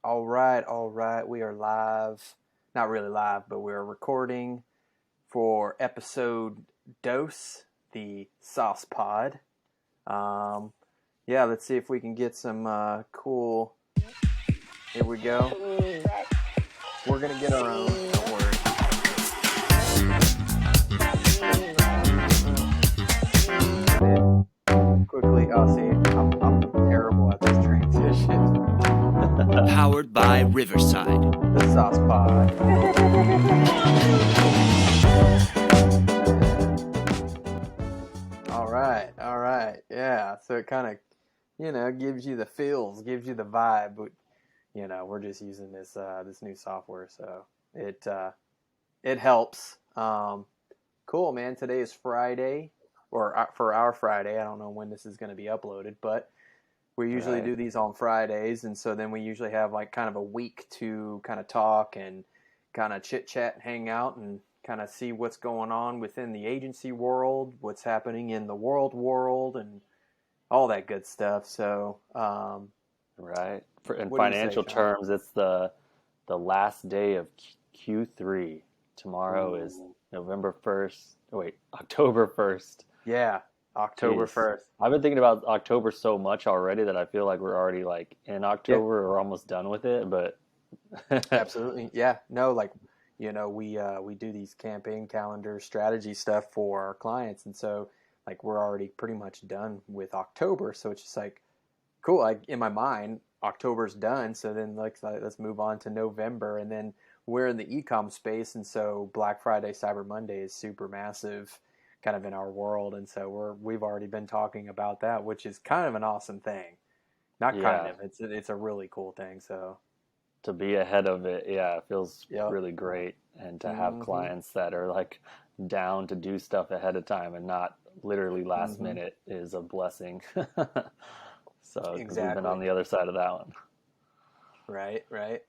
All right. We are live. Not really live, but we're recording for episode Dose, the Sauce Pod. Um, yeah, let's see if we can get some cool. Here we go. We're going to get our own. Don't worry. Quickly. Oh, see, I'm terrible at this transition. Powered by Riverside. The Sauce Pod. All right, yeah. So it kind of, gives you the feels, gives you the vibe. But, we're just using this new software, so it helps. Cool, man. Today is Friday, or for our Friday. I don't know when this is going to be uploaded, but we usually do these on Fridays, and so then we usually have like kind of a week to kind of talk and kind of chit chat and hang out and kind of see what's going on within the agency world, what's happening in the world, and all that good stuff. So, Right. In what do you say, financial Sean? terms, it's the last day of Q3. Tomorrow is Ooh. November 1st. Oh, wait, October 1st. Yeah, October Jeez. 1st. I've been thinking about October so much already that I feel like we're already like in Yeah, October or almost done with it, but absolutely. Yeah, no, like, we do these campaign calendar strategy stuff for our clients, and so like we're already pretty much done with October. So it's just like cool. Like in my mind, October's done. So then let's move on to November, and then we're in the e-com space, and so Black Friday, Cyber Monday is super massive, kind of in our world, and so we've already been talking about that, which is kind of an awesome thing. Not kind yeah, of. It's a really cool thing. So to be ahead of it, yeah, it feels yep. really great. And to have Mm-hmm. clients that are like down to do stuff ahead of time and not literally last Mm-hmm. minute is a blessing. So, because we've been on Exactly. the other side of that one. Right. Right.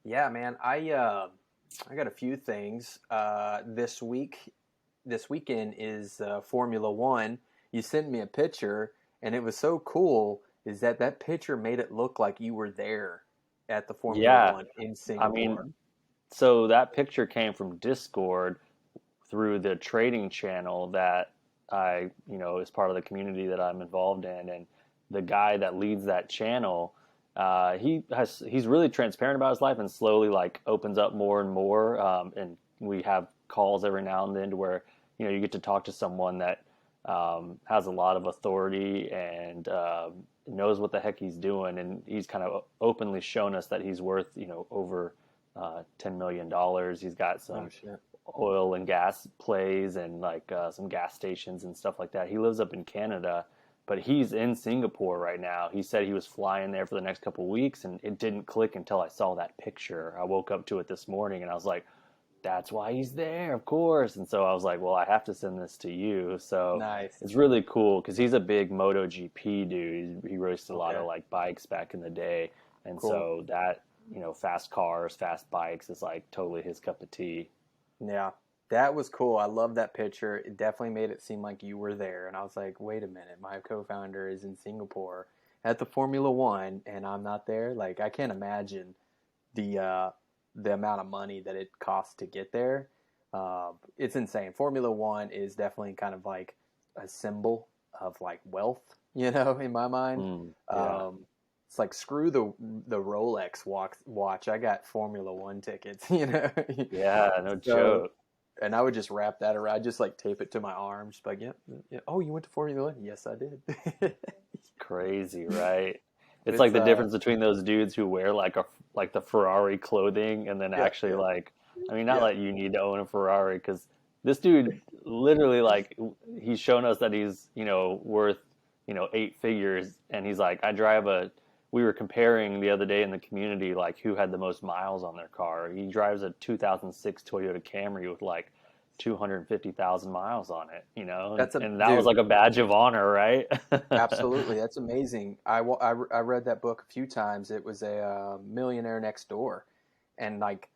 Yeah, man. I got a few things. This week, this weekend is Formula One. You sent me a picture, and it was so cool. Is that picture made it look like you were there at the Formula Yeah, One in I Singapore? mean, so that picture came from Discord through the trading channel that is part of the community that I'm involved in, and the guy that leads that channel, he's really transparent about his life and slowly like opens up more and more, and we have calls every now and then to where you get to talk to someone that has a lot of authority and knows what the heck he's doing, and he's kind of openly shown us that he's worth over $10 million. He's got Oh some shit! oil and gas plays and like some gas stations and stuff like that. He lives up in Canada, but he's in Singapore right now. He said he was flying there for the next couple of weeks, and it didn't click until I saw that picture. I woke up to it this morning, and I was like, "That's why he's there, of course." And so I was like, "Well, I have to send this to you." So Nice. it's really cool because he's a big MotoGP dude. He raced a lot Okay. of like bikes back in the day, and Cool. so that fast cars, fast bikes is like totally his cup of tea. Yeah, that was cool. I love that picture. It definitely made it seem like you were there. And I was like, wait a minute, my co-founder is in Singapore at the Formula One, and I'm not there. Like, I can't imagine the uh, the amount of money that it costs to get there. It's insane. Formula One is definitely kind of like a symbol of like wealth, in my mind. Yeah. Um, it's like screw the Rolex watch. I got Formula One tickets, Yeah, no So, joke. and I would just wrap that around, just like tape it to my arm, just like, yeah, yeah. Oh, you went to Formula One? Yes, I did. Crazy, right? It's It's like the difference between those dudes who wear like the Ferrari clothing and then yeah, actually yeah, like I mean not yeah. that you need to own a Ferrari because this dude literally like he's shown us that he's worth eight figures, and he's like I drive a we were comparing the other day in the community like who had the most miles on their car. He drives a 2006 Toyota Camry with like 250,000 miles on it, That's a and that was dude. like a badge of honor, right? Absolutely, that's amazing. I read that book a few times. It was a Millionaire Next Door, and like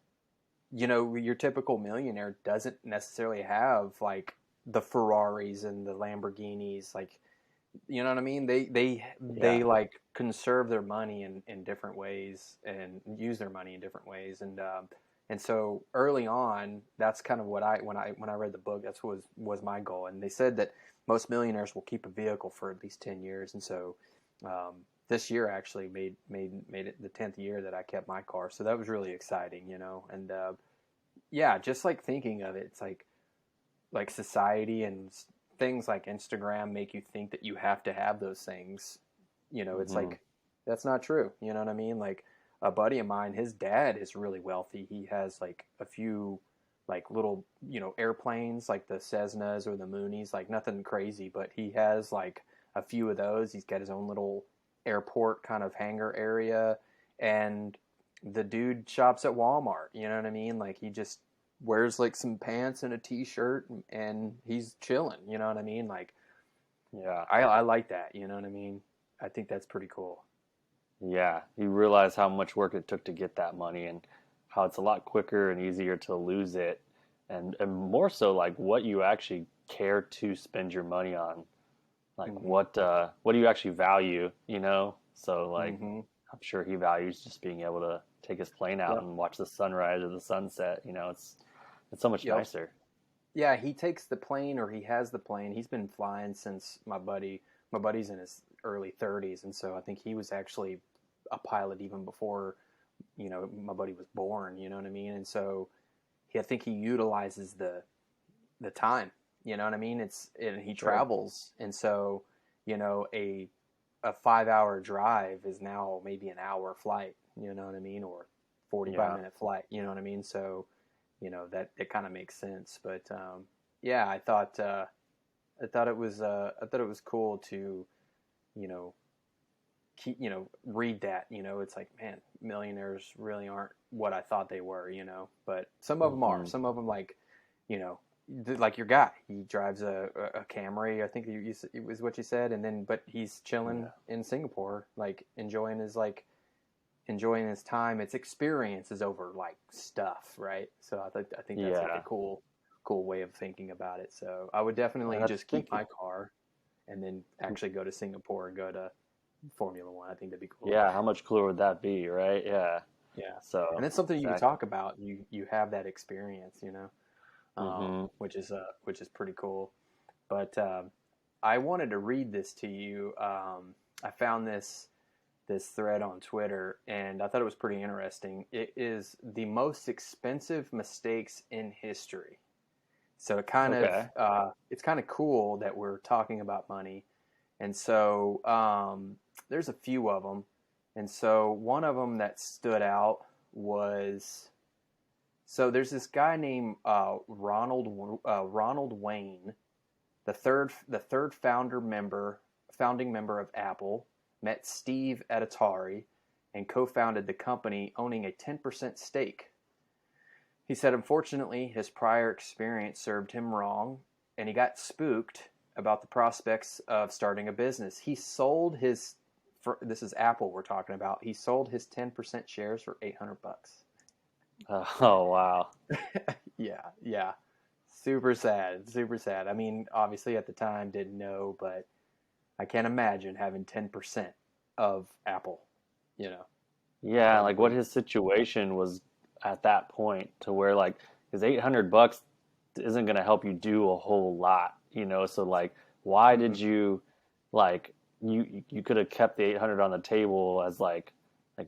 your typical millionaire doesn't necessarily have like the Ferraris and the Lamborghinis. Like You know what I mean? They Yeah. like conserve their money in different ways and use their money in different ways. And so early on, that's kind of what when I read the book, that's what was my goal. And they said that most millionaires will keep a vehicle for at least 10 years. And so this year actually made it the 10th year that I kept my car. So that was really exciting, you know. And yeah, just like thinking of it, it's like society and things like Instagram make you think that you have to have those things. You know, it's Hmm. like that's not true. You know what I mean? Like a buddy of mine, his dad is really wealthy. He has like a few like little, airplanes like the Cessnas or the Moonies, like nothing crazy, but he has like a few of those. He's got his own little airport kind of hangar area, and the dude shops at Walmart, you know what I mean? Like he just wears like some pants and a t-shirt and he's chilling, you know what I mean? Like Yeah. I like that, you know what I mean? I think that's pretty cool. Yeah. You realize how much work it took to get that money and how it's a lot quicker and easier to lose it. And more so like what you actually care to spend your money on. Like Mhm. what do you actually value, you know? So like Mhm. I'm sure he values just being able to take his plane out Yep. and watch the sunrise or the sunset, you know, it's so much Yep. nicer. Yeah, he takes the plane or he has the plane. He's been flying since my buddy's in his early 30s, and so I think he was actually a pilot even before, my buddy was born, you know what I mean? And so I think he utilizes the time. You know what I mean? And he Sure. travels, and so a 5 hour drive is now maybe an hour flight. You know what I mean? Or 45 Yeah. minute flight. You know what I mean? So that it kind of makes sense. But yeah, I thought it was cool to you know read that. It's like, man, millionaires really aren't what I thought they were. But some of them are. Hmm. Some of them you know like your guy, he drives a Camry, I think it was what you said, and then but he's chilling Yeah. in Singapore, like enjoying his time. It's experiences over like stuff, right? So I think that's like a Yeah. cool way of thinking about it. So I would And definitely I just keep think my car and then actually go to Singapore and go to Formula One. I think that'd be cool. yeah, how much cooler would that be, right? Yeah. Yeah, and So, it's something you can exactly. talk about. You have that experience, Hmm. which is pretty cool. But I wanted to read this to you. I found this thread on Twitter, and I thought it was pretty interesting. It is the most expensive mistakes in history. So Okay. it's kind of cool that we're talking about money, and so there's a few of them, and so one of them that stood out was so there's this guy named Ronald Wayne, the third founding member of Apple, met Steve at Atari and co-founded the company, owning a 10% stake. He said unfortunately his prior experience served him wrong and he got spooked about the prospects of starting a business. He sold his this is Apple we're talking about. He sold his 10% shares for $800. Oh, wow. Yeah, yeah. Super sad, super sad. I mean, obviously at the time didn't know, but I can't imagine having 10% of Apple, you know. Yeah, That'd be like what pretty. his situation was at that point to where like his $800 isn't going to help you do a whole lot, you know? So like why did Mm-mm. you like you could have kept the 800 on the table as like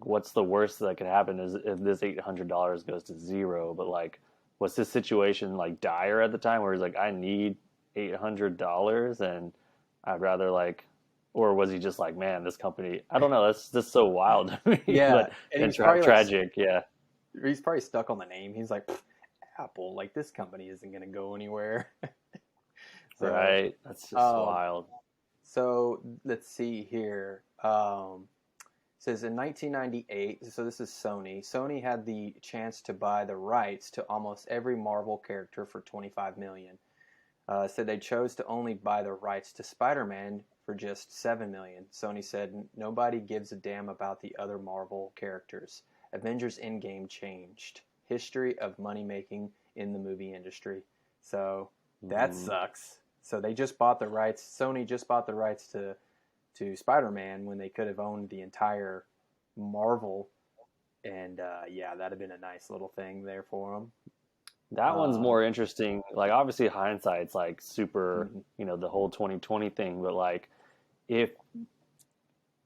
what's the worst that could happen is if this $800 goes to zero, but like was his situation like dire at the time where he's like I need $800 and I'd rather like or was he just like, man, this company? I don't know. That's just so wild to me, Yeah, but and and tragic. Yeah, he's probably stuck on the name. He's like, Apple, like this company isn't going to go anywhere. So, right. That's just um, wild. so let's see here. It says in 1998, so this is Sony. Sony had the chance to buy the rights to almost every Marvel character for 25 million. Said they chose to only buy the rights to Spider-Man for just 7 million. Sony said nobody gives a damn about the other Marvel characters. Avengers Endgame changed history of money making in the movie industry. So that Hmm. sucks. So they just bought the rights. Sony just bought the rights to Spider-Man when they could have owned the entire Marvel. And yeah, that'd have been a nice little thing there for them. That one's more interesting. Like, obviously, hindsight's like super, the whole 2020 thing. But like, if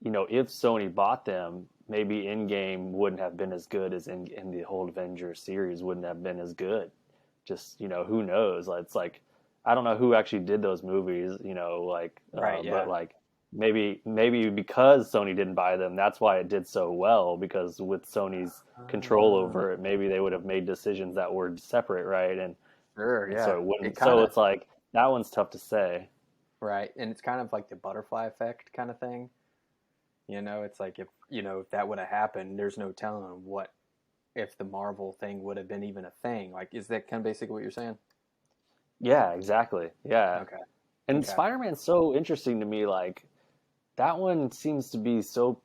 if Sony bought them, maybe Endgame wouldn't have been as good as in the whole Avengers series wouldn't have been as good. Just who knows? It's like I don't know who actually did those movies. Right, yeah. But like maybe because Sony didn't buy them, that's why it did so well. Because with Sony's control over it, maybe they would have made decisions that were separate, right? And Sure, yeah. so it wouldn't. So it's like that one's tough to say. Right, and it's kind of like the butterfly effect kind of thing. It's like if that would have happened, there's no telling if the Marvel thing would have been even a thing. Like, is that kind of basically what you're saying? Yeah, exactly. Yeah. Okay. And Okay. Spider-Man's so interesting to me. Like, that one seems to be so,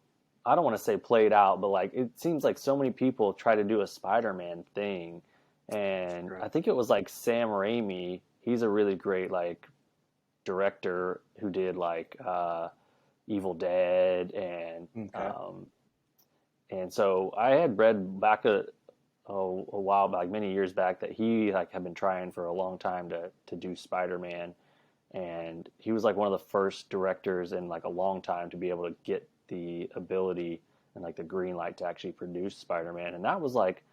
I don't want to say played out, but like, it seems like so many people try to do a Spider-Man thing. And Right. I think it was like Sam Raimi. He's a really great, like, director who did, like, Evil Dead Okay. and so I had read back a while back, many years back, that he like had been trying for a long time to do Spider-Man, and he was like one of the first directors in like a long time to be able to get the ability and like the green light to actually produce Spider-Man, and that was like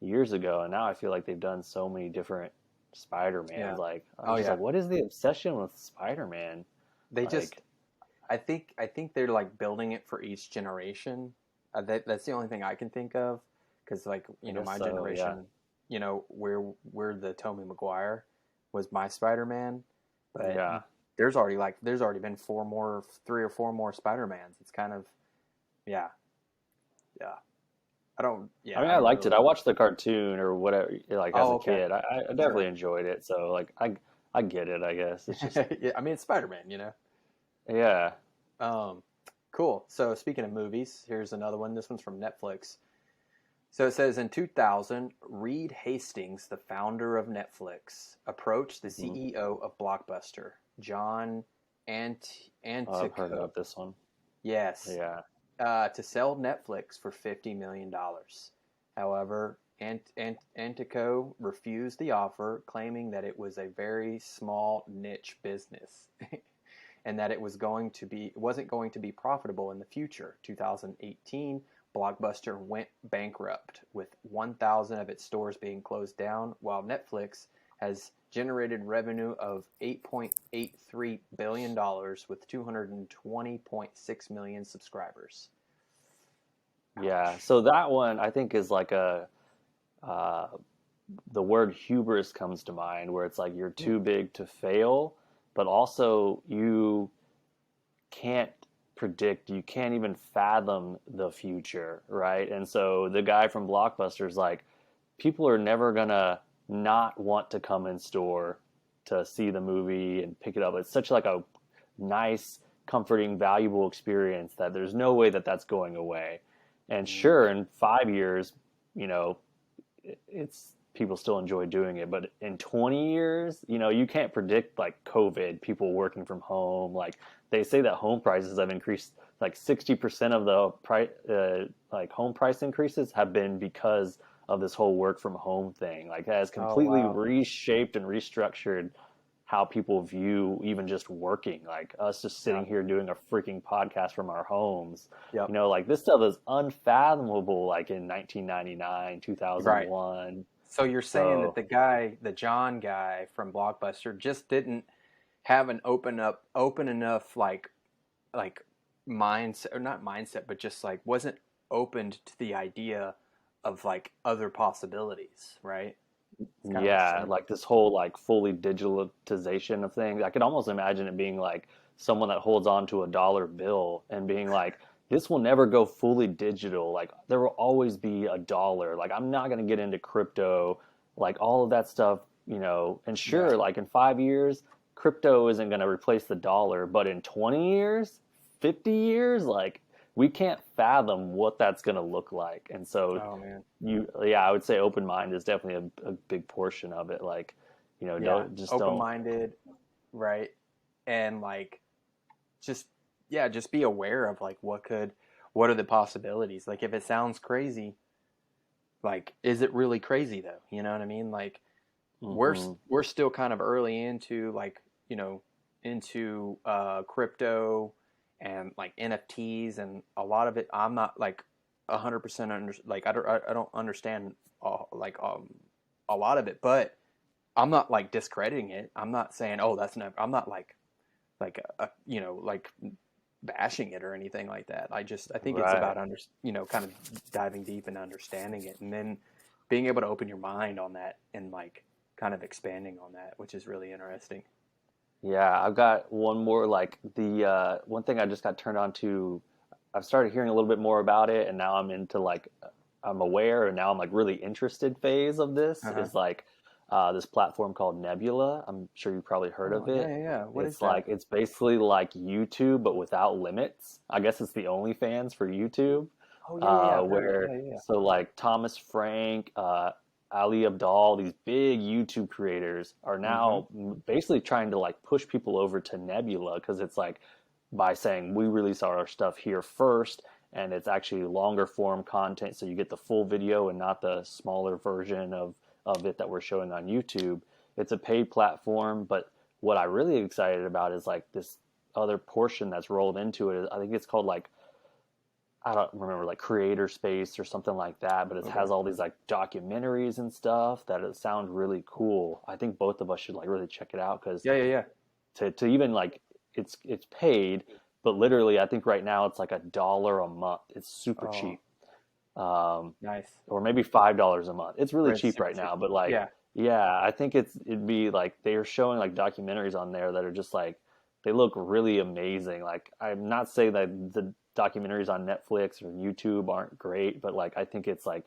years ago. And now I feel like they've done so many different Spider-Mans. Yeah. Like Oh I'm just yeah. like, what is the obsession with Spider-Man? They just. Like, I think they're like building it for each generation. That's the only thing I can think of, because like I guess my so, yeah. generation, we're the Tobey Maguire was my Spider-Man, but Yeah. there's already been three or four more Spider-Mans. It's kind of yeah, yeah. I mean, I I don't liked it. really. I watched the cartoon or whatever, like as Oh, a okay, kid. I sure. definitely enjoyed it. So like, I get it. I guess it's just Yeah, I mean it's Spider-Man. yeah. Um, cool. So speaking of movies, here's another one. This one's from Netflix. So it says in 2000, Reed Hastings, the founder of Netflix, approached the Mhm. CEO of Blockbuster, John I've heard Antico, about this one. yes, Yeah. to sell Netflix for $50 million. However, Antico refused the offer, claiming that it was a very small niche business. And that wasn't going to be profitable in the future. 2018, Blockbuster went bankrupt, with 1,000 of its stores being closed down, while Netflix has generated revenue of $8.83 billion with 220.6 million subscribers. Yeah. Ouch. So that one I think is like uh, the word hubris comes to mind, where it's like you're too big to fail, but also you can't predict, you can't even fathom the future, right? And so the guy from Blockbuster's like, people are never gonna not want to come in store to see the movie and pick it up. It's such like a nice, comforting, valuable experience that there's no way that that's going away. And sure, in 5 years, you know, it's people still enjoy doing it, but in 20 years, you can't predict like COVID, people working from home. Like they say that home prices have increased, like 60% of the price, like home price increases have been because of this whole work from home thing. Like that has Oh, completely wow. reshaped and restructured how people view even just working. Like us just Yeah. sitting here doing a freaking podcast from our homes. Yep. Like this stuff is unfathomable, like in 1999, Right. 2001. So you're saying that So the John guy from Blockbuster, just didn't have an open enough like mindset, or not mindset, but just like wasn't opened to the idea of like other possibilities, right? It's kind of what you're yeah, saying. like this whole like fully digitalization of things. I could almost imagine it being like someone that holds on to a dollar bill and being like, this will never go fully digital. Like there will always be a dollar. Like I'm not going to get into crypto, like all of that stuff, And Yeah. sure, like in 5 years, crypto isn't going to replace the dollar, but in 20 years, 50 years, like we can't fathom what that's going to look like. And so Oh man. yeah, I would say open mind is definitely a big portion of it. Like, Yeah. don't just Open don't. minded, right? And like just yeah, just be aware of like what are the possibilities? Like if it sounds crazy, like is it really crazy though? You know what I mean? Like Hmm. we're still kind of early into like, you know, into crypto and like NFTs, and a lot of it I'm not like 100% like I don't understand a lot of it, but I'm not like discrediting it. I'm not saying, oh, that's never. I'm not like you know, like bashing it or anything like that. I think it's Right. about you know, kind of diving deep and understanding it, and then being able to open your mind on that and like kind of expanding on that, which is really interesting. Yeah, I've got one more. Like the one thing I just got turned on to. I've started hearing a little bit more about it, and now I'm into like I'm aware, and now I'm like really interested phase of this Uh-huh. is like this platform called Nebula. I'm sure you've probably heard Oh of yeah, it. yeah, yeah. What is It's that? like it's basically like YouTube but without limits. I guess it's the OnlyFans for YouTube. Oh yeah, yeah, yeah. I've heard it. Where Yeah, yeah, yeah. so like Thomas Frank, Ali Abdal, these big YouTube creators are Mm-hmm. now basically trying to like push people over to Nebula because it's like by saying we release our stuff here first and it's actually longer form content so you get the full video and not the smaller version of it that we're showing on YouTube. It's a paid platform, but what I'm really excited about is like this other portion that's rolled into it. I think it's called like I don't remember like Creator Space or something like that, but it Okay. has all these like documentaries and stuff that it sound really cool. I think both of us should like really check it out because Yeah, yeah, yeah. to even like it's paid, but literally I think right now it's like $1 a month. It's super Oh, cheap, um, nice. or maybe $5 a month. It's really Right, it's cheap super right cheap. now, but like Yeah. yeah, I think it'd be like they're showing like documentaries on there that are just like they look really amazing. Like I'm not saying that the documentaries on Netflix or YouTube aren't great, but like I think it's like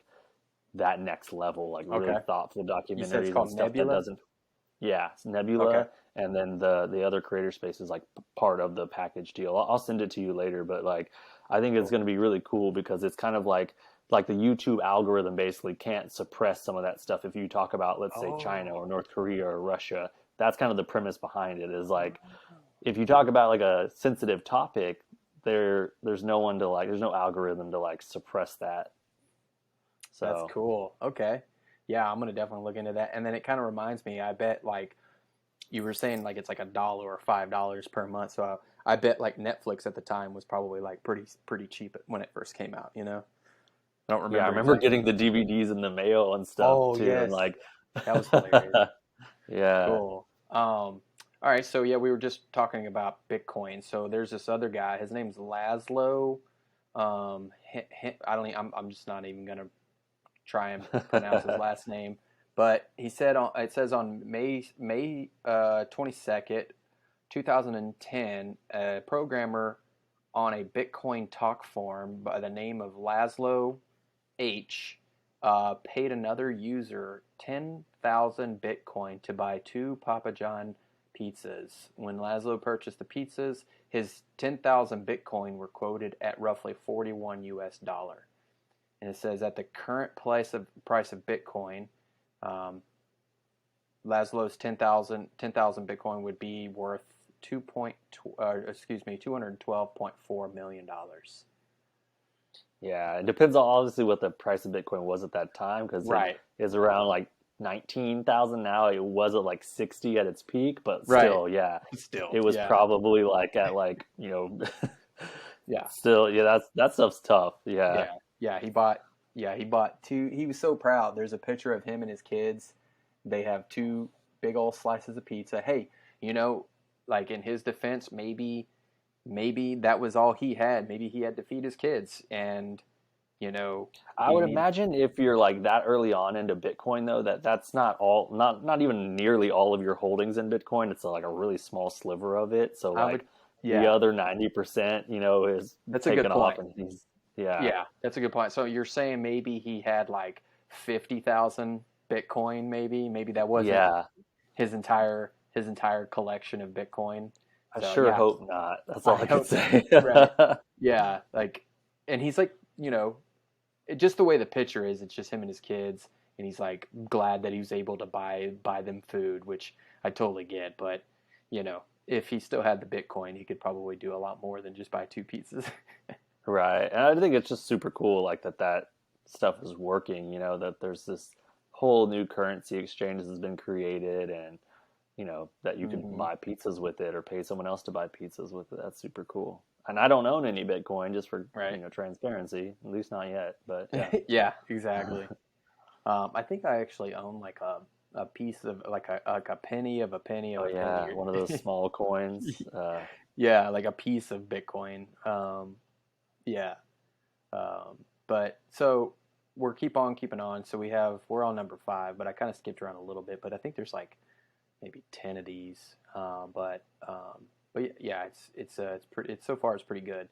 that next level, like really Okay. thoughtful You said it's documentaries and called stuff that Nebula. doesn't yeah, it's Okay. Nebula, and then the other creator space is like part of the package deal. I'll send it to you later, but like I think it's Cool. going to be really cool because it's kind of like the YouTube algorithm basically can't suppress some of that stuff if you talk about let's say China or Oh. North Korea or Russia. That's kind of the premise behind it is like if you talk about like a sensitive topic, there's no one to like there's no algorithm to like suppress that. That's So cool. Okay. Yeah, I'm gonna definitely look into that. And then it kind of reminds me, I bet like you were saying like it's like $1 or $5 per month. So I bet like Netflix at the time was probably like pretty cheap when it first came out, you know? I don't yeah, I remember remember exactly. getting the DVDs in the mail and stuff Oh, too, and yes. like That was hilarious. yeah. Cool. All right, so yeah, we were just talking about Bitcoin. So there's this other guy. His name's Laszlo. I don't. I'm just not even gonna try and pronounce his last name. But he said it says on May 22nd, 2010, a programmer on a Bitcoin talk forum by the name of Laszlo H paid another user 10,000 Bitcoin to buy two Papa John pizzas. When Laszlo purchased the pizzas, his 10,000 Bitcoin were quoted at roughly 41 US dollar. And it says at the current price of Bitcoin, um, Laszlo's 10,000 Bitcoin would be worth 212.4 million dollars. Yeah, it depends on obviously what the price of Bitcoin was at that time because it Right. is around like 19,000 now. It was at like 60 at its peak, but Right. still, yeah, Still, it was yeah. probably like at like, Yeah. still, yeah, that stuff's tough. Yeah. Yeah. Yeah, he bought two. He was so proud. There's a picture of him and his kids. They have two big old slices of pizza. Hey, you know, like in his defense, maybe that was all he had. Maybe he had to feed his kids, and you know, I he would needed. imagine if you're like that early on into Bitcoin though, that's not all, not even nearly all of your holdings in Bitcoin. It's like a really small sliver of it. So I would. like the Yeah, other 90%, is that's a good taken off point. and he's, yeah. Yeah, that's a good point. So you're saying maybe he had like 50,000 Bitcoin, maybe that wasn't Yeah. his entire collection of Bitcoin. I So sure yeah, hope not. That's I all I could hope say. right. Yeah, like, and he's like, just the way the picture is, it's just him and his kids, and he's like glad that he was able to buy them food, which I totally get. But if he still had the Bitcoin, he could probably do a lot more than just buy two pizzas. Right. And I think it's just super cool, like that stuff is working, that there's this whole new currency exchange has been created and, that you can Hmm. buy pizzas with it or pay someone else to buy pizzas with it. That's super cool. And I don't own any Bitcoin just for, Right. transparency, at least not yet, but yeah. Yeah, exactly. I think I actually own like a piece of like a penny of a penny of Oh a penny. yeah, one of those small coins. Yeah, like a piece of Bitcoin. Yeah. But so we're keep on keeping on. So we're on number five, but I kind of skipped around a little bit. But I think there's like maybe 10 of these. But yeah, it's pretty. It's so far it's pretty good.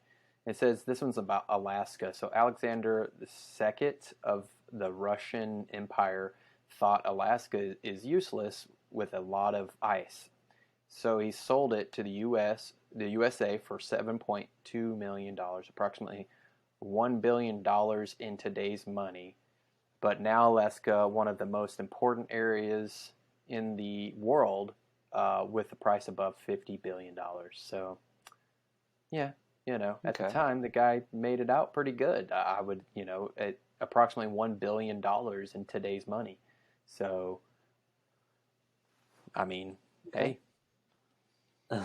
It says this one's about Alaska. So Alexander the Second of the Russian Empire thought Alaska is useless with a lot of ice. So he sold it to the USA for $7.2 million, approximately $1 billion in today's money. But now Alaska, one of the most important areas in the world, with the price above $50 billion. So yeah, at the Okay. time the guy made it out pretty good. I would, at approximately $1 billion in today's money. So I mean, Okay. hey,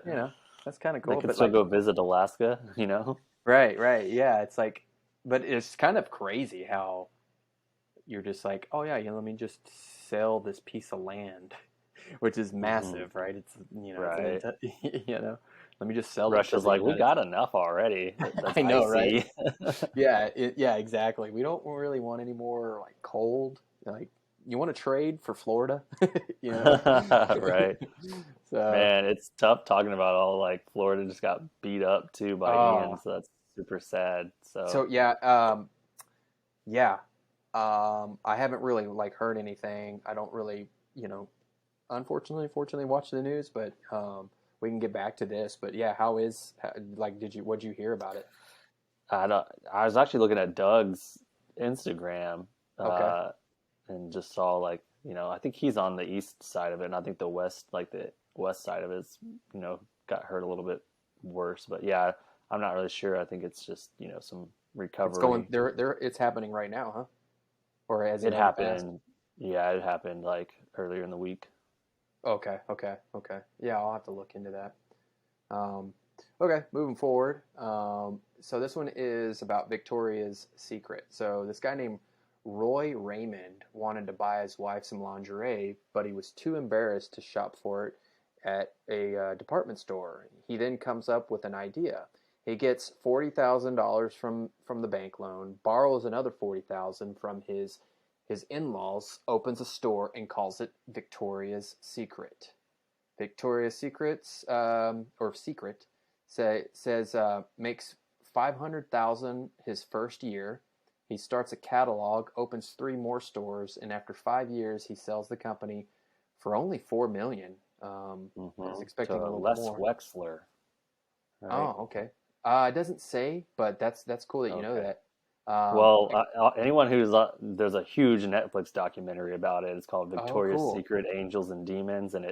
you know, that's kind of They cool. could But still like, go visit Alaska, right, yeah, it's like, but it's kind of crazy how you're just like, oh yeah, let me just sell this piece of land, which is Hmm. massive, right? It's it's Right. let me just sell it to Russia's the like, we United got States. enough already. That's I know, right? icy. Yeah, yeah, exactly. We don't really want any more like cold. Like, you want to trade for Florida, you know? Right. So, Man, it's tough talking about all like Florida just got beat up too by Ian, oh, so that's super sad. So so yeah, yeah. I haven't really like heard anything. I don't really, unfortunately, fortunately, watch the news, but we can get back to this. But yeah, like, what'd you hear about it? I don't, I was actually looking at Doug's Instagram, Okay, uh, and just saw like, I think he's on the east side of it, and I think the west side of it's, got hurt a little bit worse. But yeah, I'm not really sure. I think it's just, some it's going recovery. there. It's happening right now, huh? Or has it It already passed? happened, yeah, it happened like earlier in the week. Okay. Yeah, I'll have to look into that. Um, okay, moving forward. So this one is about Victoria's Secret. So this guy named Roy Raymond wanted to buy his wife some lingerie, but he was too embarrassed to shop for it at a department store. He then comes up with an idea. He gets $40,000 from the bank loan, borrows another 40,000 from his in-laws, opens a store, and calls it Victoria's Secret. Victoria's Secrets, or Secret, says makes 500,000 his first year. He starts a catalog, opens three more stores, and after 5 years, he sells the company for only 4 million. I was To expecting a little bit Les more. Wexler, right? Oh, okay. It doesn't say, but that's cool that you know Okay. that. Well, anyone who's there's a huge Netflix documentary about it. It's called Oh, Victoria's cool. Secret: Angels and Demons, and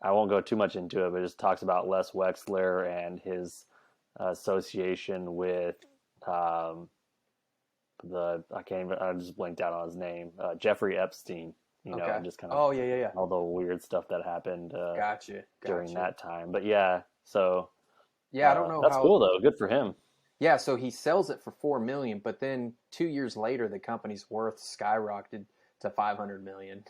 I won't go too much into it, but it just talks about Les Wexler and his association with um, I can't even I just blanked out on his name, Jeffrey Epstein. Okay. And just kind of Oh, yeah. all the weird stuff that happened during Gotcha. that time. But yeah, so Yeah, I don't know that's how. cool though. Good for him. Yeah, so he sells it for 4 million, but then 2 years later, the company's worth skyrocketed to 500 million.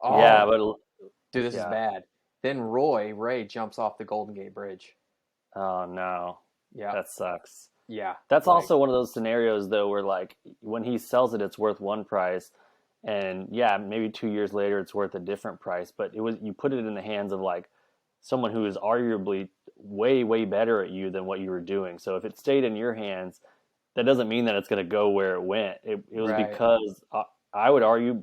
Yeah, Oh, but dude, this is yeah. bad. Then Roy Ray jumps off the Golden Gate Bridge. Oh no, Yeah, that sucks. yeah, That's like, also one of those scenarios though where like when he sells it it's worth one price and yeah, maybe 2 years later it's worth a different price, but you put it in the hands of like someone who is arguably way better at you than what you were doing. So if it stayed in your hands, that doesn't mean that it's going to go where it went. It was right. because I would argue,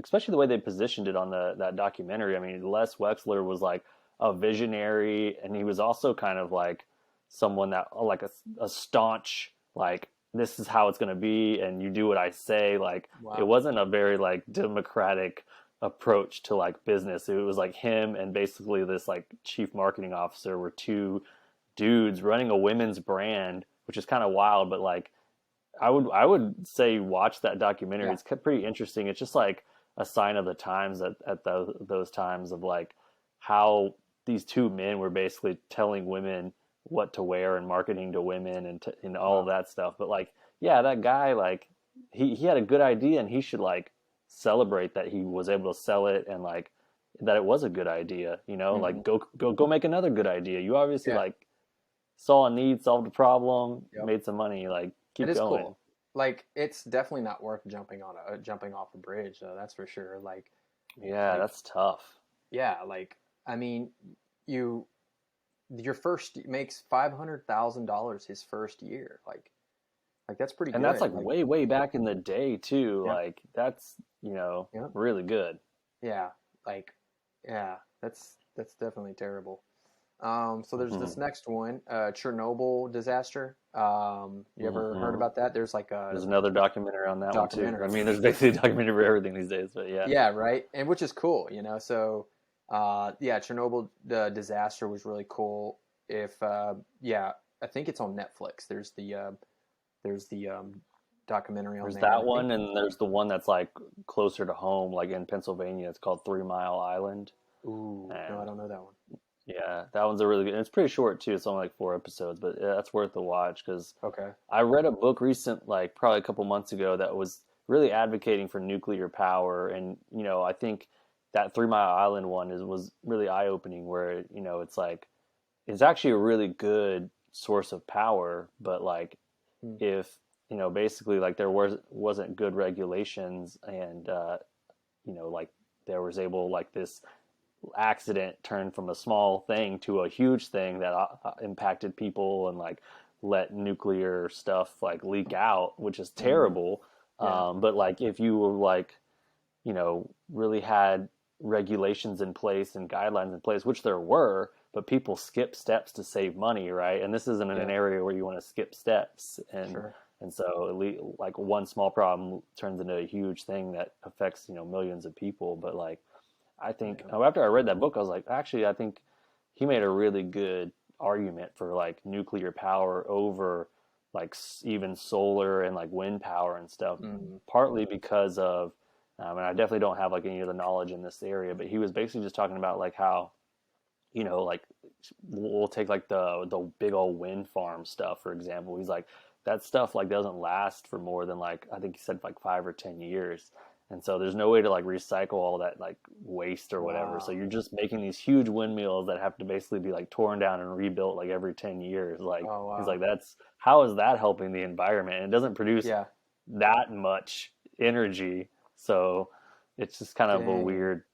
especially the way they positioned it on that documentary. I mean, Les Wexler was like a visionary, and he was also kind of like someone that like a staunch like this is how it's going to be, and you do what I say. Like it Wow. wasn't a very like democratic approach to like business. It was like him and basically this like chief marketing officer were two dudes running a women's brand, which is kind of wild, but like I would say watch that documentary. Yeah. It's pretty interesting. It's just like a sign of the times at those times of like how these two men were basically telling women what to wear and marketing to women and all of that stuff. But like, yeah, that guy, like he had a good idea and he should like celebrate that he was able to sell it and like that it was a good idea, you know, Hmm. like go make another good idea. You obviously Yeah. like saw a need, solved a problem, Yep. made some money, like It keep is going. cool. Like it's definitely not worth jumping off a bridge though. That's for sure. Yeah, Like that's tough. yeah. Like I mean, you your first makes $500,000 his first year. Like that's pretty And that's good. like Like way back in the day too. yeah, Like that's, yeah, really good. yeah. Like yeah. That's definitely terrible. So there's this Hmm. next one, Chernobyl disaster. You ever heard Hmm. about that? There's like a There's another documentary on that one too. I documentary. mean, there's basically a documentary for everything these days, but yeah. Yeah, right. And which is cool, So, yeah, Chernobyl the disaster was really cool. If yeah, I think it's on Netflix. There's the documentary on There's there. And that I think one, and there's the one that's like closer to home, like in Pennsylvania. It's called 3 Mile Island, ooh, no, I and don't know that one. yeah, that one's a really good. And it's pretty short too. It's only like 4 episodes, but yeah, that's worth the watch because Okay. I read a book like probably a couple months ago that was really advocating for nuclear power, and I think that 3 Mile Island one was really eye opening, where it's like it's actually a really good source of power, but like Hmm. if basically like there wasn't good regulations and like there was able like this accident turned from a small thing to a huge thing that impacted people and like let nuclear stuff like leak out, which is Hmm. terrible. Yeah. But like if you were like really had regulations in place and guidelines in place, which there were, but people skip steps to save money, right? And this isn't Yeah. an area where you want to skip steps, Sure. and so like one small problem turns into a huge thing that affects millions of people. But like I think Yeah. after I read that book, I was like, actually, I think he made a really good argument for like nuclear power over like even solar and like wind power and stuff, Hmm. partly because of, and I definitely don't have like any of the knowledge in this area, but he was basically just talking about like how, like we'll take like the big old wind farm stuff for example. He's like that stuff like doesn't last for more than like I think he said like 5 or 10 years, and so there's no way to like recycle all that like waste or whatever. So Wow. you're just making these huge windmills that have to basically be like torn down and rebuilt like every 10 years. Like Oh he's wow. like that's how is that helping the environment? And it doesn't produce Yeah. that much energy. So it's just kind of a Dang. weird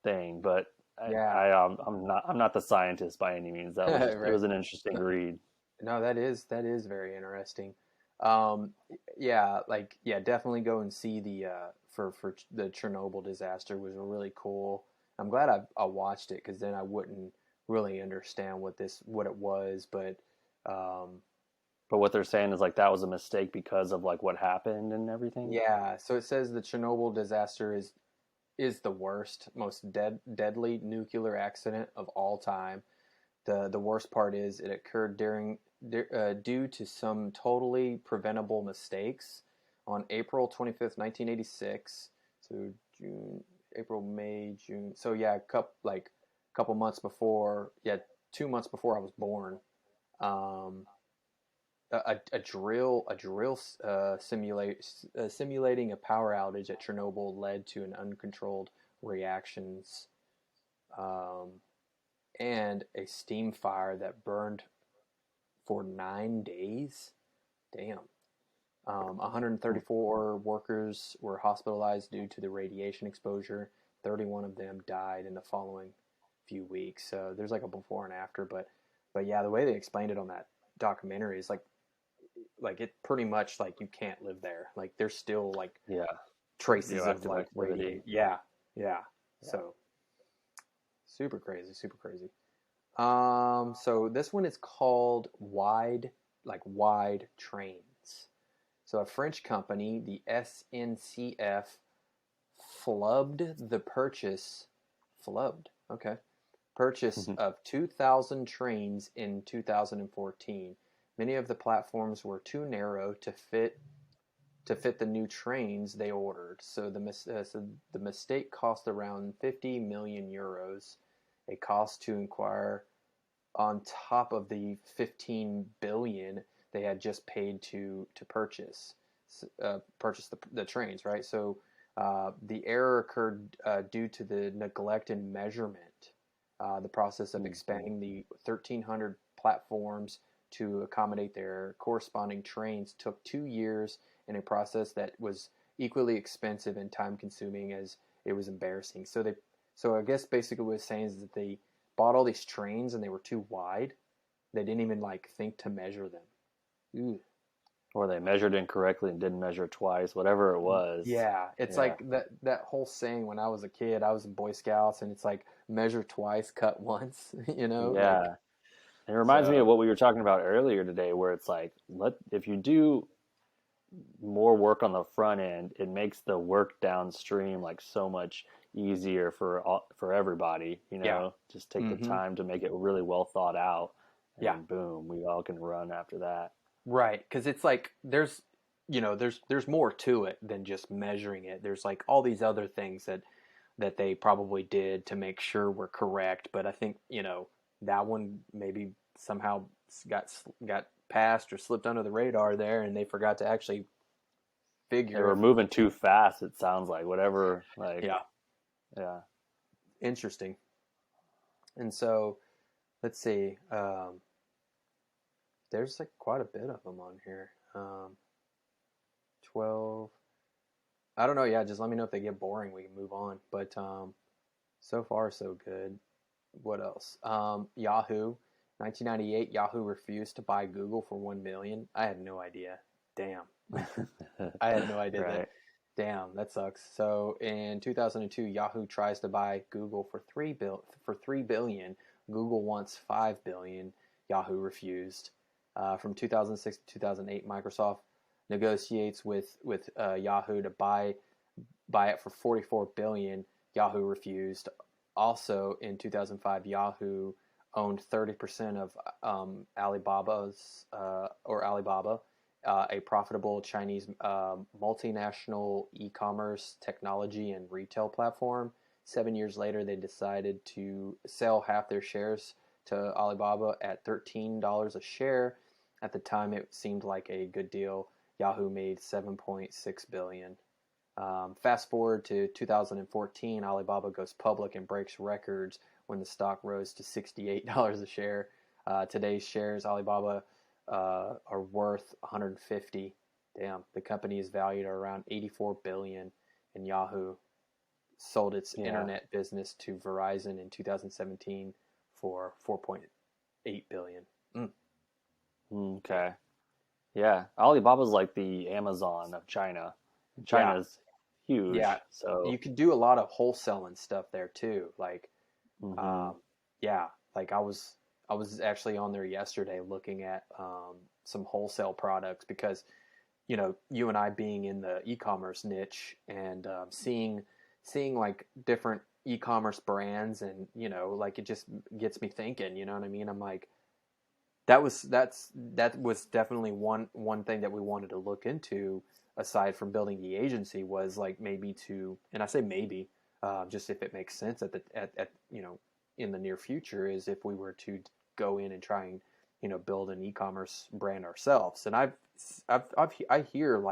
thing, but Yeah. I'm not the scientist by any means. It Right. was an interesting read. No, that is very interesting. Um, yeah, yeah, definitely go and see the for the Chernobyl disaster was really cool. I'm glad I watched it because then I wouldn't really understand what it was, but um, But what they're saying is like that was a mistake because of like what happened and everything. yeah. So it says the Chernobyl disaster is the worst, most deadly nuclear accident of all time. The worst part is it occurred due to some totally preventable mistakes on April 25th, 1986. So June, April, May, June. So yeah, couple months before, yeah, 2 months before I was born. Um, a drill simulating a power outage at Chernobyl led to an uncontrolled reactions, um, and a steam fire that burned for 9 days. Damn. 134 workers were hospitalized due to the radiation exposure. 31 of them died in the following few weeks. So there's like a before and after, but yeah, the way they explained it on that documentary is like it pretty much like you can't live there. Like there's still like Yeah, traces of radioactive like activity. radiation. Yeah, yeah. Yeah. So super crazy, super crazy. So this one is called Wide Trains. So a French company, the SNCF flubbed the purchase of 2,000 trains in 2014. Many of the platforms were too narrow to fit the new trains they ordered. So the mistake cost around 50 million euros, a cost to acquire on top of the 15 billion they had just paid to purchase the trains, right? So the error occurred due to the neglect in measurement. The process of expanding the 1,300 platforms to accommodate their corresponding trains took 2 years in a process that was equally expensive and time-consuming as it was embarrassing. So I guess basically what it's saying is that they bought all these trains and they were too wide. They didn't even think to measure them. Ooh. Or they measured incorrectly and didn't measure twice, whatever it was. Yeah, it's like that whole saying when I was a kid, I was in Boy Scouts, and it's like measure twice, cut once, Yeah. It reminds me of what we were talking about earlier today, where it's like, if you do more work on the front end, it makes the work downstream so much easier for everybody. Just take the time to make it really well thought out, and boom, we all can run after that. Right, because it's like there's more to it than just measuring it. There's all these other things that they probably did to make sure we're correct. But I think that one maybe somehow got passed or slipped under the radar there, and they forgot to actually figure. They were moving too fast. It sounds like whatever. Yeah. Interesting. And so, let's see. There's quite a bit of them on here. 12. I don't know. Yeah, just let me know if they get boring. We can move on. But so far, so good. What else? Yahoo. 1998, Yahoo refused to buy Google for $1 billion. I had no idea. Damn. I had no idea that. Damn, that sucks. So in 2002, Yahoo tries to buy Google for $3 billion. Google wants $5 billion. Yahoo refused. From 2006 to 2008, Microsoft negotiates with Yahoo to buy it for $44 billion. Yahoo refused. Also, in 2005, Yahoo owned 30% of Alibaba, a profitable Chinese multinational e-commerce technology and retail platform. 7 years later, they decided to sell half their shares to Alibaba at $13 a share. At the time, it seemed like a good deal. Yahoo made $7.6 billion. Fast forward to 2014, Alibaba goes public and breaks records when the stock rose to $68 a share. Today's shares, Alibaba, are worth $150. Damn, the company is valued at around $84 billion, and Yahoo sold its internet business to Verizon in 2017 for $4.8 billion. Okay. Yeah, Alibaba's like the Amazon of China. China's huge. Yeah, so you could do a lot of wholesaling stuff there too. I was actually on there yesterday looking at some wholesale products because you and I being in the e-commerce niche and seeing different e-commerce brands and it just gets me thinking. You know what I mean? I'm like, that was definitely one thing that we wanted to look into aside from building the agency was maybe to, and I say maybe, just if it makes sense at in the near future is if we were to go in and try and build an e-commerce brand ourselves. And I hear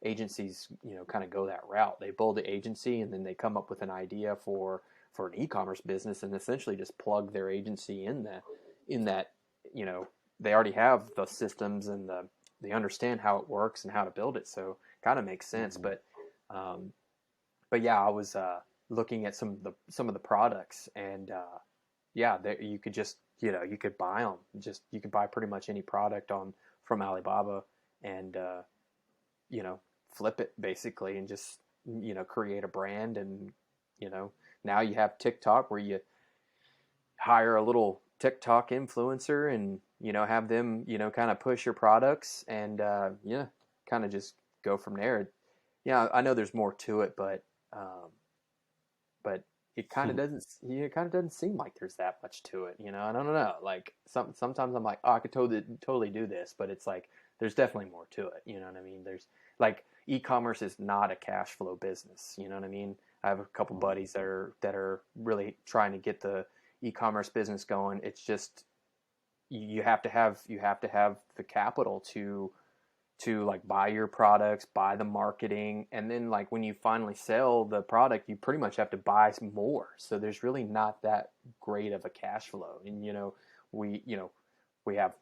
agencies kind of go that route. They build the agency and then they come up with an idea for an e-commerce business and essentially just plug their agency in that they already have the systems and they understand how it works and how to build it, so kind of makes sense. But yeah, I was looking at some of the products and you could just you could buy them. You could buy pretty much any product from Alibaba and flip it basically and just create a brand. And now you have TikTok where you hire a little TikTok influencer and have them kind of push your products and kind of just go from there. I know there's more to it, but but it kind of doesn't seem like there's that much to it, you know. And I don't know, like sometimes I'm like, oh, I could totally do this, but it's like there's definitely more to it, you know what I mean? There's like e-commerce is not a cash flow business, you know what I mean? I have a couple buddies that are really trying to get the e-commerce business going. It's just you have to have the capital to like buy your products, buy the marketing, and then like when you finally sell the product, you pretty much have to buy more. So there's really not that great of a cash flow. And we have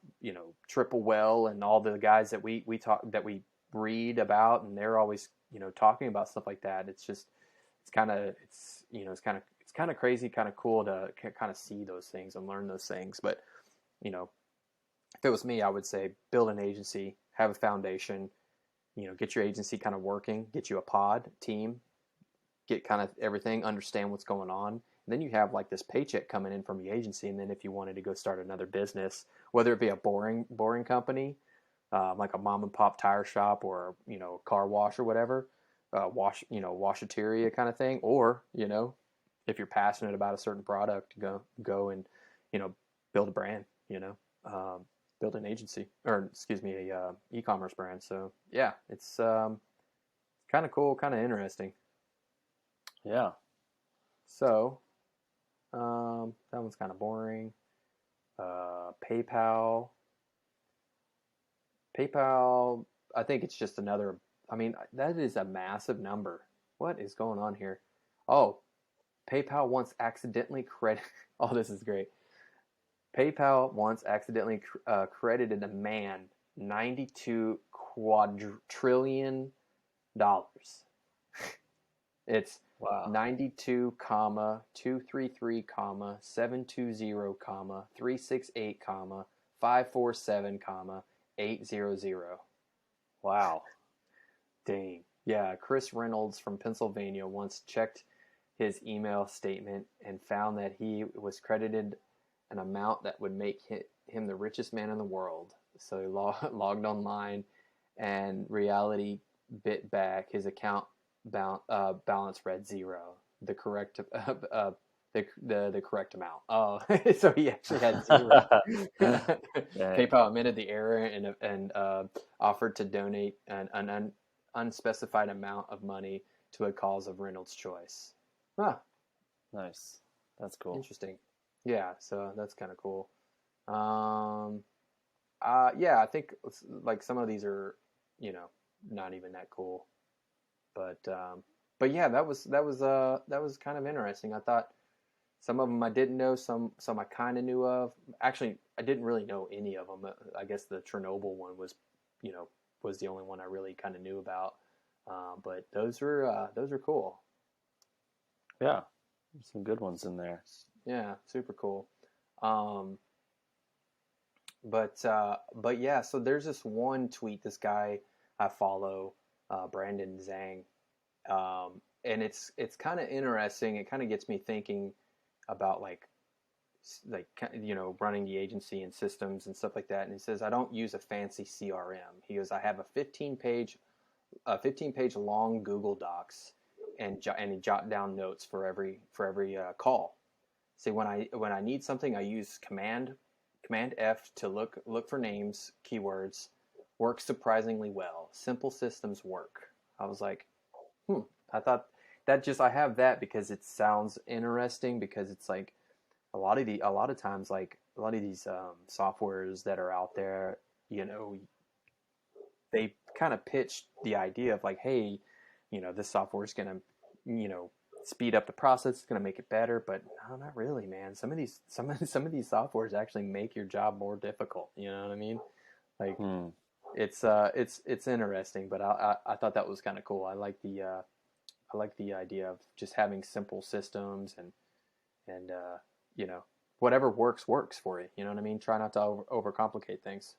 Triple Well and all the guys that we read about, and they're always talking about stuff like that. It's just it's kind of it's kind of crazy, kind of cool to kind of see those things and learn those things. But you know, if it was me, I would say build an agency, have a foundation, get your agency kind of working, get you a pod team, get kind of everything, understand what's going on. And then you have like this paycheck coming in from the agency. And then if you wanted to go start another business, whether it be a boring company, like a mom and pop tire shop or, car wash or whatever, washateria kind of thing, or, if you're passionate about a certain product, go and, build a brand, build an agency, or excuse me, a e-commerce brand. So yeah, it's kind of cool, kind of interesting. Yeah. So that one's kind of boring. PayPal, I think it's just another. I mean, that is a massive number. What is going on here? Oh, PayPal once accidentally credit. Oh, this is great. PayPal once accidentally credited a man $92 quadrillion. It's Wow. 92, 233, 720, 368, 547, 800. Wow. Dang. Yeah, Chris Reynolds from Pennsylvania once checked his email statement and found that he was credited an amount that would make him the richest man in the world. So he logged online, and reality bit back. His account balance read zero. The correct the correct amount. Oh, so he actually had zero. PayPal admitted the error and offered to donate an unspecified amount of money to a cause of Reynolds' choice. Huh. Nice. That's cool. Interesting. Yeah, so that's kind of cool. Yeah, I think like some of these are, not even that cool. But yeah, that was kind of interesting. I thought some of them I didn't know, some I kind of knew of. Actually, I didn't really know any of them. I guess the Chernobyl one was the only one I really kind of knew about. But those are cool. Yeah, there's some good ones in there. Yeah, super cool. But yeah, so there's this one tweet, this guy I follow, Brandon Zhang, and it's kind of interesting. It kind of gets me thinking about like running the agency and systems and stuff like that. And he says, I don't use a fancy CRM. He goes, I have a 15 page long Google Docs, and he jot down notes for every call. See, when I need something, I use Command F to look for names, keywords. Works surprisingly well. Simple systems work. I was like, I thought I have that because it sounds interesting, because it's like a lot of times, like a lot of these softwares that are out there, they kind of pitch the idea of like, hey, this software is going to, speed up the process. It's going to make it better, but no, not really, man. Some of these softwares actually make your job more difficult. You know what I mean? Like, it's interesting, but I thought that was kind of cool. I like the idea of just having simple systems and whatever works for you. You know what I mean? Try not to overcomplicate things.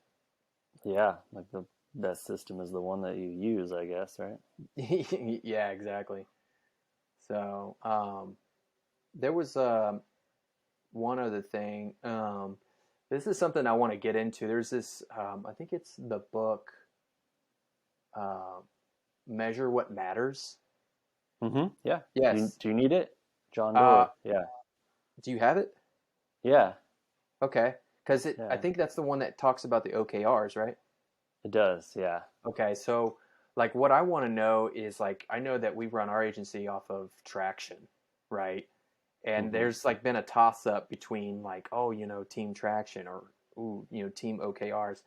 Yeah, like the best system is the one that you use, I guess, right? Yeah, exactly. So there was one other thing. This is something I want to get into. There's this, I think it's the book, Measure What Matters. Mm-hmm. Yeah. Yes. Do you need it? John Uh, Doerr. Yeah. do you have it? Yeah. Okay, because I Yeah. think that's the one that talks about the OKRs, right? It does. Yeah. Okay, so like what I want to know is like I know that we run our agency off of Traction, right? And Hmm. there's like been a toss up between like, oh, Team Traction or ooh, Team OKRs.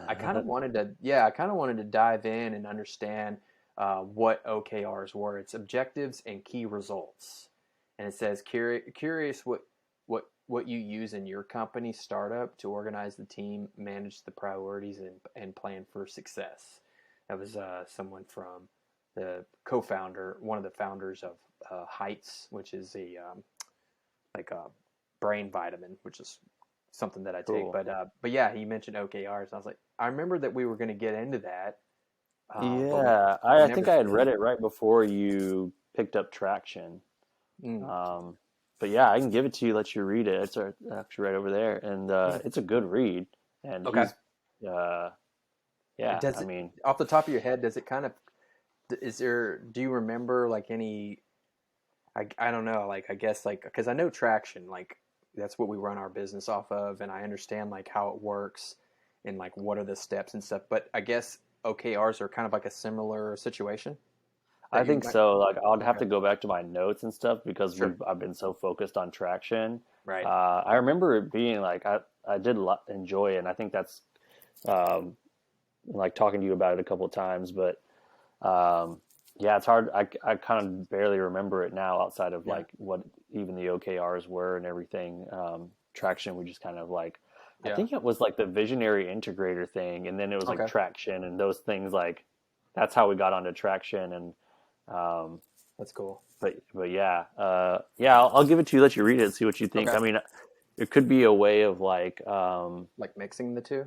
I kind of wanted to, yeah, I kind of wanted to dive in and understand what OKRs were. It's objectives and key results, and it says curious what you use in your company startup to organize the team, manage the priorities, and plan for success. That was someone from the co-founder, one of the founders of Heights, which is a like a brain vitamin, which is something that I take. Cool. But yeah, he mentioned OKRs. I was like, I remember that we were going to get into that, but Yeah. we I never think I had did. read it right before you picked up Traction. Mm, Um, but yeah, I can give it to you, let you read it. It's actually right over there, and mm. it's a good read. And Okay. uh, yeah, Does I it mean, off the top of your head? Does it kind of is there? Do you remember like any? I don't know. Like I guess like because I know Traction, like that's what we run our business off of, and I understand like how it works and like what are the steps and stuff. But I guess OKRs are kind of like a similar situation I that you think might. so. Like, I'd have Okay, to go back to my notes and stuff because sure, I've been so focused on Traction. right, I remember it being like I did enjoy it, and I think that's um, like talking to you about it a couple of times, but um, yeah, it's hard. I kind of barely remember it now outside of yeah, like what even the OKRs were and everything. Traction, we just kind of like, I yeah. think it was like the visionary integrator thing, and then it was like Okay, Traction and those things. Like that's how we got onto Traction, and um, that's cool. but yeah, yeah, I'll give it to you. Let you read it and see what you think. Okay, I mean, it could be a way of like like mixing the two.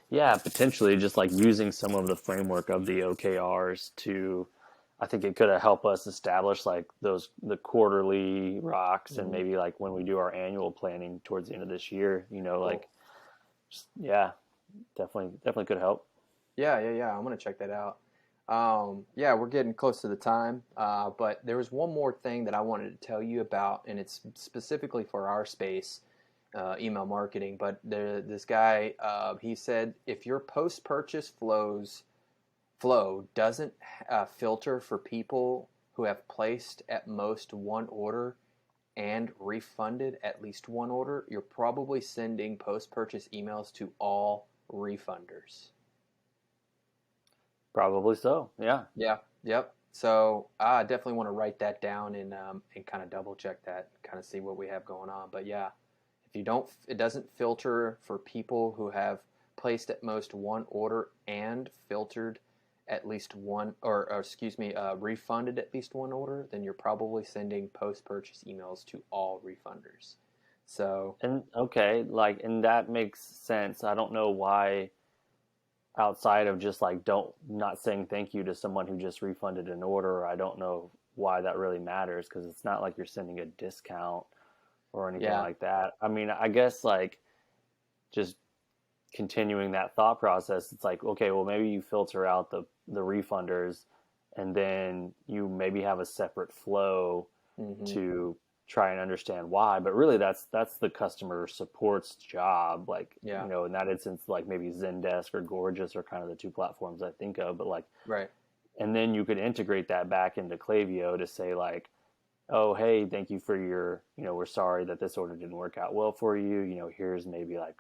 yeah, potentially just like using some of the framework of the OKRs to, I think it could help us establish like the quarterly rocks and Hmm. maybe like when we do our annual planning towards the end of this year, Cool. like, just, yeah, definitely could help. Yeah, yeah, yeah. I'm gonna check that out. Yeah, we're getting close to the time, but there was one more thing that I wanted to tell you about, and it's specifically for our space, email marketing. But this guy, he said, if your post-purchase flow doesn't filter for people who have placed at most one order and refunded at least one order, you're probably sending post-purchase emails to all refunders. Probably so. Yeah. Yeah, yep. So I definitely want to write that down and kind of double check that, kind of see what we have going on. But yeah, if you don't, it doesn't filter for people who have placed at most one order and filtered at least one, or excuse me, refunded at least one order, then you're probably sending post-purchase emails to all refunders. So And okay, like, and that makes sense. I don't know why outside of just like don't not saying thank you to someone who just refunded an order. I don't know why that really matters because it's not like you're sending a discount or anything yeah, like that. I mean, I guess like just continuing that thought process, it's like, okay, well, maybe you filter out the refunders, and then you maybe have a separate flow hmm, to try and understand why. But really, that's the customer support's job. Like, yeah, in that instance, like maybe Zendesk or Gorgeous are kind of the two platforms I think of. But like, right, and then you could integrate that back into Klaviyo to say like, oh, hey, thank you for your, we're sorry that this order didn't work out well for you. Here's maybe like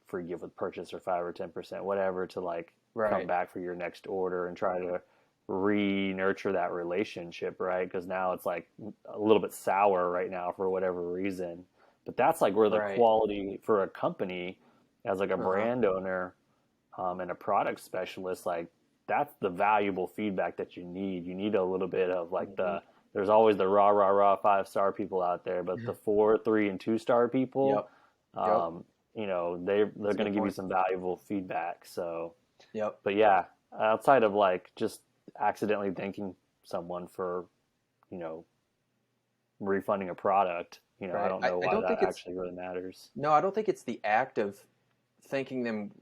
free gift with purchase or 5 or 10%, whatever, to like come right, back for your next order and try to re-nurture that relationship, right? Because now it's like a little bit sour right now for whatever reason. But that's like where the right. quality for a company as like a Uh-huh. brand owner and a product specialist, like that's the valuable feedback that you need. You need a little bit of like Hmm. there's always the rah rah rah 5-star people out there, but the 4, 3, and 2-star people, Yep, yep. um, they're That's a going to good give you point. some valuable feedback. So, Yep. but yeah, outside of like just accidentally thanking someone for you know refunding a product, I Right. don't I, know I why don't that think it's actually really matters. no, I don't think it's the act of thanking them.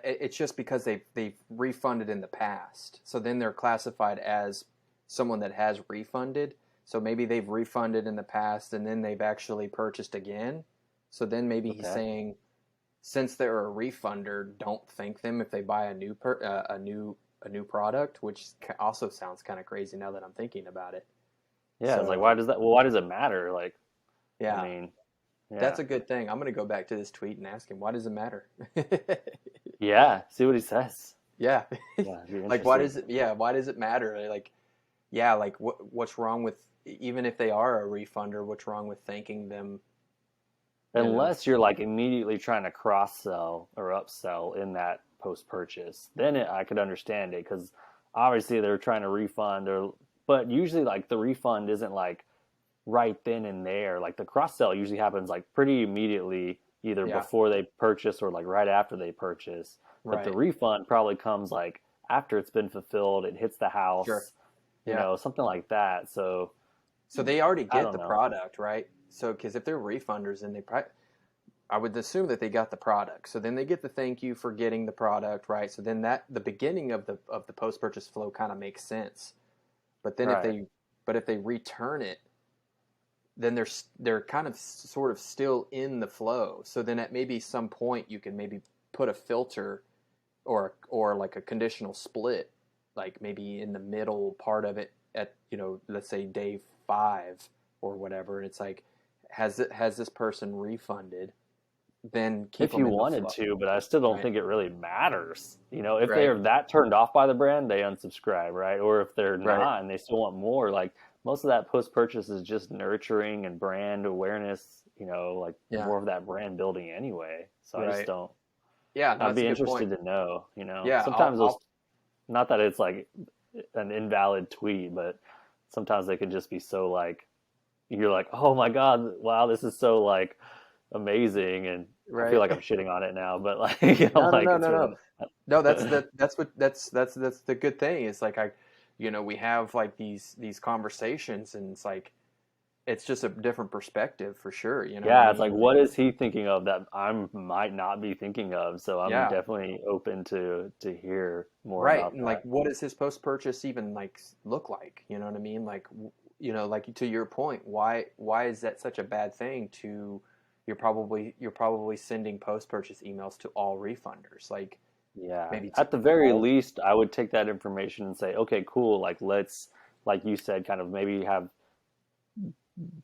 It's just because they've refunded in the past, so then they're classified as someone that has refunded. So maybe they've refunded in the past and then they've actually purchased again. So then maybe he's Okay. saying, since they're a refunder, don't thank them if they buy a new product, which also sounds kind of crazy now that I'm thinking about it. Yeah, it's like, So why does it matter? Like, I yeah, mean, yeah. that's a good thing. I'm gonna go back to this tweet and ask him, why does it matter? Yeah, see what he says. Yeah, Yeah, it'd be like why interesting. does it? Yeah, why does it matter? Like, yeah, like what's wrong with, even if they are a refunder, what's wrong with thanking them? You know? Unless you're like immediately trying to cross sell or upsell in that post purchase, then I could understand it because obviously they're trying to refund or, but usually like the refund isn't like right then and there. Like the cross sell usually happens like pretty immediately, either Yeah, before they purchase or like right after they purchase. But the right. refund probably comes like after it's been fulfilled, it hits the Sure. house, Yeah. something like that. So So they already I get don't the know. product, right? So because if they're refunders, then I would assume that they got the product. So then they get the thank you for getting the product, right? So then that the beginning of the post purchase flow kind of makes sense. But then Right. if they return it, then they're kind of sort of still in the flow. So then at maybe some point you can maybe put a filter or like a conditional split, like maybe in the middle part of it at, let's say day 5 or whatever. And it's like, has this person refunded? Then keep If them you in the wanted flow, to, but I still don't right? think it really matters. If Right. they're that turned off by the brand, they unsubscribe, right? Or if they're Right. not and they still want more, like most of that post purchase is just nurturing and brand awareness, like Yeah. more of that brand building anyway. So I just Right. don't. Yeah. No, I'd that's a be good point. interested to know. Yeah. Sometimes those, I'll not that it's like an invalid tweet, but sometimes they can just be so like, you're like, oh my God, wow, this is so like amazing. And I feel right. like I'm shitting on it now, but like, I'm No, no, like, no, it's no, really no. No, that's what that's the good thing. It's like we have like these conversations, and it's like it's just a different perspective for sure. You know what I yeah, it's like, mean? Like, what is he thinking of that I might not be thinking of? So I'm yeah, definitely open to hear more right. about And like, that. what does his post purchase even like look like? You know what I mean? Like, like to your point, why is that such a bad thing? To you're probably sending post purchase emails to all refunders, like Yeah, maybe to at the very all. least, I would take that information and say, okay, cool. Like, let's, like you said, kind of maybe have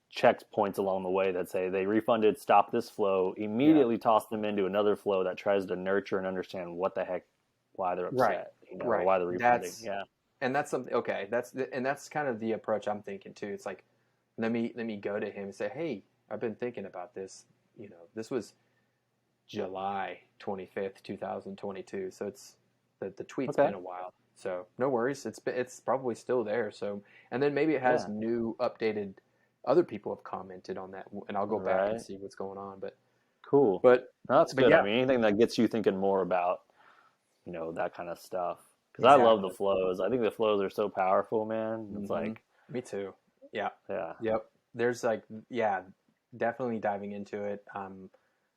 check points along the way that say they refunded, stop this flow, Yeah, immediately toss them into another flow that tries to nurture and understand what the heck, why they're right, upset, or right. why they're refunding. Yeah. And that's something. Okay, that's kind of the approach I'm thinking too. It's like, let me go to him and say, hey, I've been thinking about this. This was July 25th, 2022. So the tweet's Okay. been a while. So no worries. It's probably still there. So, and then maybe it has Yeah. new updated. Other people have commented on that, and I'll go back and Right. see what's going on. But Cool. but No, that's but good. I yeah, mean, anything that gets you thinking more about, that kind of stuff. Because I love the exactly. flows. I think the flows are so powerful, man. It's Hmm. like, Me too. Yeah. yeah. Yep. There's like, yeah, definitely diving into it.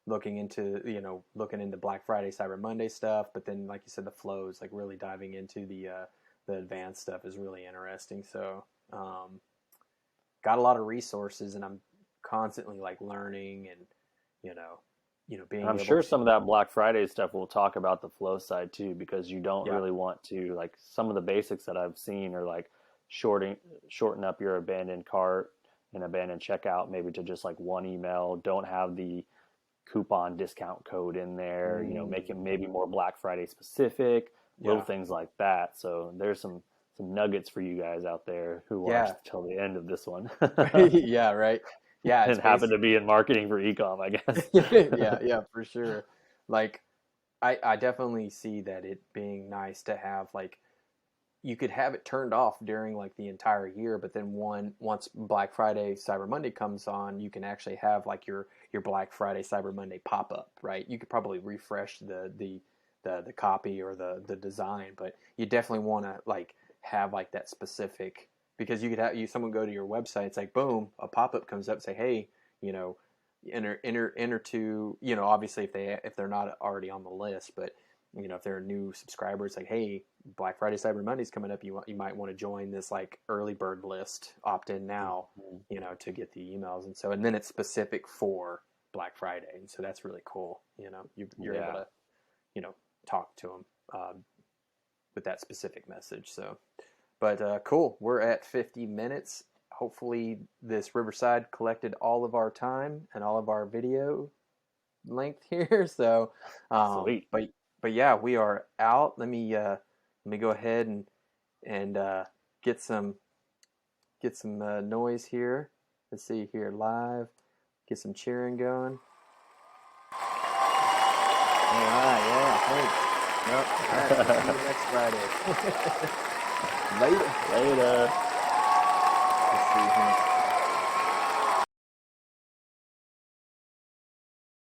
Looking into Black Friday, Cyber Monday stuff, but then like you said, the flows, like really diving into the advanced stuff is really interesting. So, got a lot of resources, and I'm constantly like learning and you know, And being I'm able sure to, some of that Black Friday stuff will talk about the flow side too, because you don't yeah, really want to, like, some of the basics that I've seen are like shorten up your abandoned cart and abandoned checkout maybe to just like one email. Don't have the coupon discount code in there, make it mm, maybe more Black Friday specific, little yeah, things like that. So there's some nuggets for you guys out there who watched yeah, till the end of this one yeah, right, yeah. It's and happen to basically, be in marketing for ecom, I guess. yeah, yeah, for sure. Like, I definitely see that it being nice to have like, you could have it turned off during like the entire year, but then once Black Friday, Cyber Monday comes on, you can actually have like your Black Friday, Cyber Monday pop up, right? You could probably refresh the copy or the design, but you definitely want to like have like that specific, because you could have someone go to your website, it's like boom, a pop up comes up, say hey, you know, enter to, obviously if they're not already on the list, but if there are new subscribers, like, hey, Black Friday, Cyber Monday's coming up, you might want to join this like early bird list, opt in now, to get the emails. And then it's specific for Black Friday. And so that's really cool. You're able to, talk to them with that specific message. So, but cool. We're at 50 minutes. Hopefully this Riverside collected all of our time and all of our video length here. So, Sweet. But yeah, we are out. Let me go ahead and get some noise here. Let's see here live. Get some cheering going. All right, yeah, thanks. Yep. All right, see you next Friday. Later. Later. Let's see here.